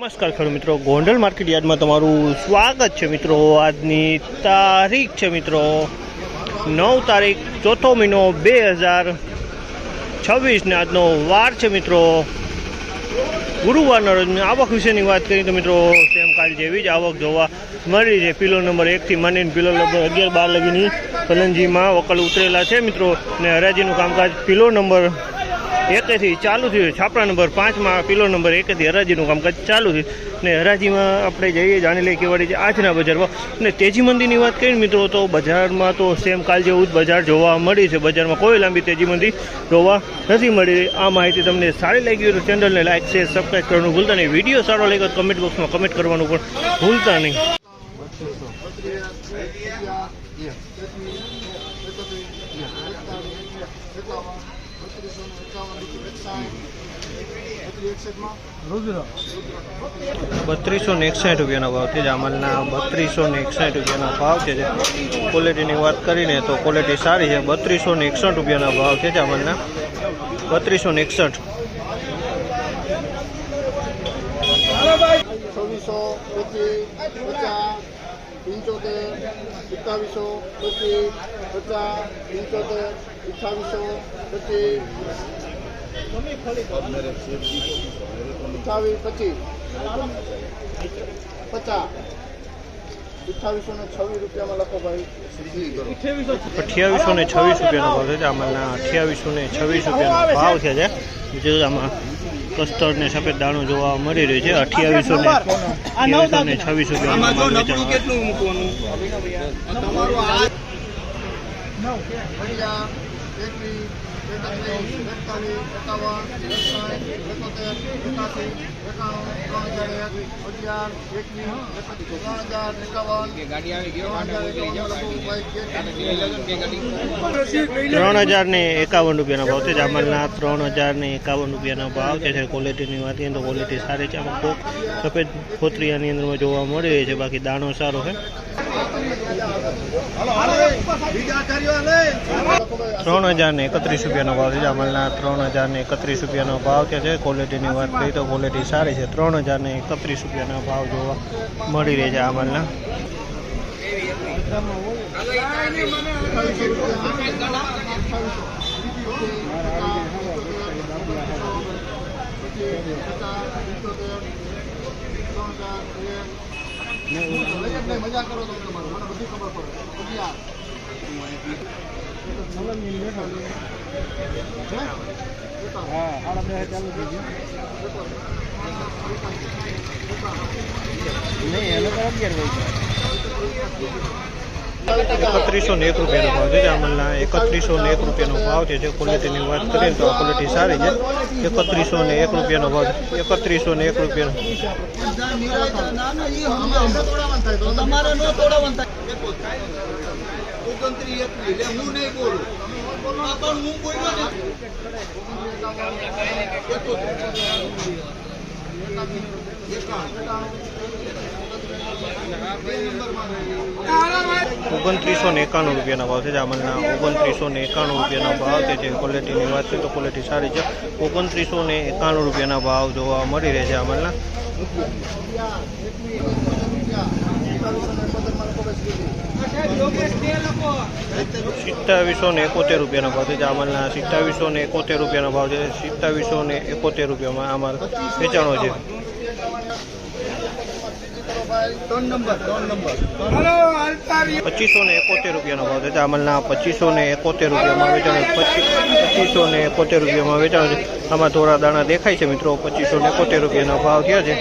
નમસ્કાર ખેડૂત મિત્રો, ગોંડલ માર્કેટ યાર્ડમાં તમારું સ્વાગત છે મિત્રો। આજની તારીખ છે મિત્રો 9 તારીખ 4થો મહિનો 2026 ને આજનો વાર છે મિત્રો ગુરુવારના રોજ। આવક વિશેની વાત કરીએ તો મિત્રો સેમ કાલ જેવી જ આવક જોવા મળી છે। પિલો નંબર 1 થી માંડીને પિલો નંબર 11-12 લગીની પલંજીમાં વકલ ઉતરેલા છે મિત્રો। ને હરાજીનું કામકાજ પિલો નંબર 1 થી ચાલુ થયું। છાપરા નંબર 5 માં પિલો નંબર 1 થી હરાજીનું કામકાજ ચાલુ થયું ને હરાજીમાં આપણે જઈએ જાણી લઈએ કેવાડી છે આજના બજારમાં। અને તેજી મંદીની વાત કરીએ મિત્રો તો બજારમાં તો સેમ કાલ જેવું જ બજાર જોવા મળી છે। બજારમાં કોઈ લાંબી તેજી મંદી જોવા નથી મળી। આ માહિતી તમને સારી લાગી હોય તો ચેનલને લાઈક શેર સબસ્ક્રાઈબ કરવાનું ભૂલતા નહીં। વિડીયો સારો લાગ્યો તો કમેન્ટ બોક્સમાં કમેન્ટ કરવાનું પણ ભૂલતા નહીં। ₹3261 ભાવ છે। જામલના ₹3261 ભાવ છે। ક્વોલિટીની વાત કરીને તો ક્વોલિટી સારી છે। ₹3261 ભાવ છે જામલના। 3261 ₹2826 ભાવ છે જામલના। ₹2826 ભાવ છે। જો આમાં કસ્ટર્ડ ને સફેદ દાણો જોવા મળી રહ્યો છે। ₹3051 ભાવ છે જામલના। ₹3051 ભાવ છે। ક્વોલિટીની વાત કરીએ તો ક્વોલિટી સારી છે। આમાં કોક સફેદ ફોતરીયાની અંદરમાં જોવા મળી રહી છે, બાકી દાણો સારો છે। ₹3031 ભાવ છે જામલના। ₹3031 ભાવ છે। ક્વોલિટીની વાત કરીએ તો ક્વોલિટી સારી છે। ₹3031 ભાવ જોવા મળી રહે છે જામલના। મજા કરો તો મને બધી ખબર પડે। ₹3101 ભાવ છે જામલના। ₹3101 ભાવ છે। ક્વોલિટીની વાત કરીએ તો ક્વોલિટી સારી છે। ₹3101 ભાવ છે। ₹3101 ₹2991 ભાવ છે જામલના। ₹2991 ભાવ છે। ક્વોલિટીની વાત કરીએ તો ક્વોલિટી સારી છે। ₹2991 ભાવ જોવા મળી રહે છે જામલના। ₹2771 ભાવ છે જામલના। ₹2771 ભાવ છે। ₹2771 આમાં વેચાણો છે। ₹2571 ભાવ છે જામલના। ₹2571 વેચાણો। ₹2571 વેચાણો છે। આમાં થોડા દાણા દેખાય છે મિત્રો। ₹2571 ભાવ થયા છે।